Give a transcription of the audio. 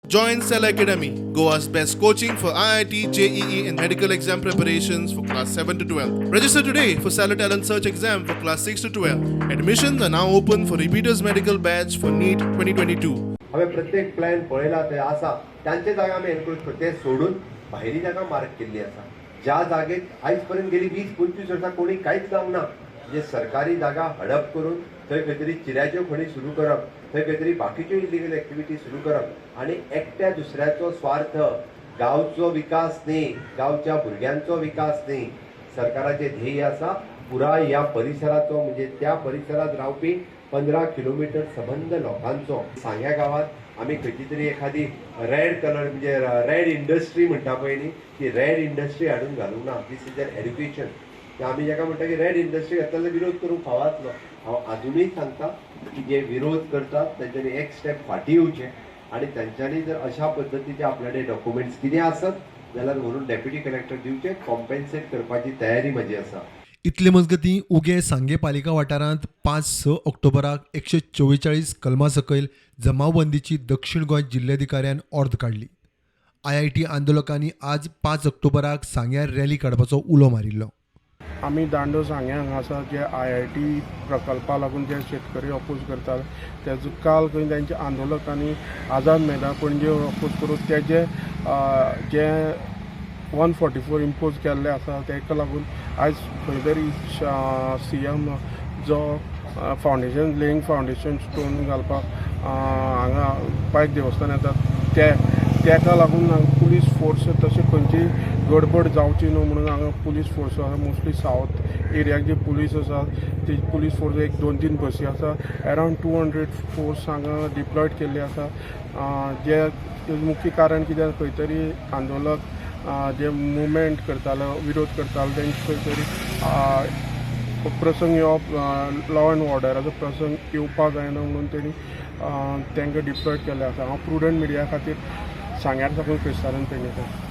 Join Cell Academy, Goa's best coaching for IIT, JEE and medical exam preparations for class 7 to 12. Register today for Cell Talent Search exam for class 6 to 12. Admissions are now open for repeaters medical batch for NEET 2022. हांवें प्रत्येक plan पळयला ते आसा तांचे जागा आमी encroach करता ते सोडून भायली जागा मार्क केल्ली आसा ज्या जागेक आयज पर्यंत गेली 20-25 वर्सां कोणी कांयच जावंक ना म्हणजे सरकारी जागा हडप करून थंय खंय तरी चिऱ्याच्यो खणी सुरू करप थंय खंय तरी बाकीच्यो इलिगल एक्टिविटी सुरू करप आनी एकट्या दुसऱ्याचो स्वार्थ गांवचो विकास न्ही गांवच्या भुरग्यांचो विकास न्ही सरकाराचें ध्येय आसा पुराय ह्या परिसराचो म्हणजे त्या परिसरात रावपी 15 किलोमीटर संबंध लोकांचो सांग्या गावात आम्ही खंयची तरी एखादी रेड कलर म्हणजे रेड इंडस्ट्री म्हणटा पळय न्ही ती रेड इंडस्ट्री हाडून घालूंक ना दीस इज एन एड्युकेशन आमी जाका म्हणटा की रेड इंडस्ट्री घातल्यार विरोध करूंक फावातलो हांव अजुनूय सांगता की जे विरोध करतात तांच्यांनी एक स्टेप फाटी येवचें आनी तांच्यांनी जर अशा पद्दतीचे आपल्याकडे डॉक्युमेंट्स कितें आसत जाल्यार व्हरून डेप्युटी कलेक्टर दिवचे कॉम्पेन्सेट करपाची तयारी म्हजी आसा. इतले मजगतीं उगे सांगे पालिका वाठारांत 5-6 ऑक्टोबराक 144 कलमां सकयल जमावबंदीची दक्षिण गोंय जिल्ल्याधिकाऱ्यान ऑर्द काडली. IIT आंदोलकांनी आज 5 ऑक्टोबराक सांग्यार रॅली काडपाचो उलो मारिल्लो. आमी दांडो सांग्या हांगासर जे IIT प्रकल्पा लागून जे शेतकरी अपोज करतात तेजो काल खंय तांचे आंदोलकांनी आझाद मैदान पणजे अपोज करून तेजे जे 144 इम्पोज केल्ले आसा ताका लागून आयज खंय तरी CM जो फावंडेशन लेईंग फावंडेशन स्टोन घालपाक हांगा पायक देवस्थान येता तेका लागून पुलीस फोर्स तशें खंयची गडबड जावची न्हू म्हणून हांगा पुलीस फोर्स आसा मोस्टली सावथ एरियाक जे पुलीस आसा ती पुलीस फोर्स 1-2-3 बसी आसा अरावंड 200 फोर्स हांगा डिप्लॉयड केल्ले आसा जे मुख्य कारण कित्याक खंय तरी आंदोलक जे मुवमेंट करतालो विरोध करतालो तांचे खंय तरी प्रसंग येवप लॉ एंड ऑर्डराचो प्रसंग येवपा जायना म्हणून तेणी तांकां डिप्लॉयड केल्ले आसा. हांव प्रुडंट मिडिया खातीर सांग्यार साकून क्रिस्तालन पेडणेकर.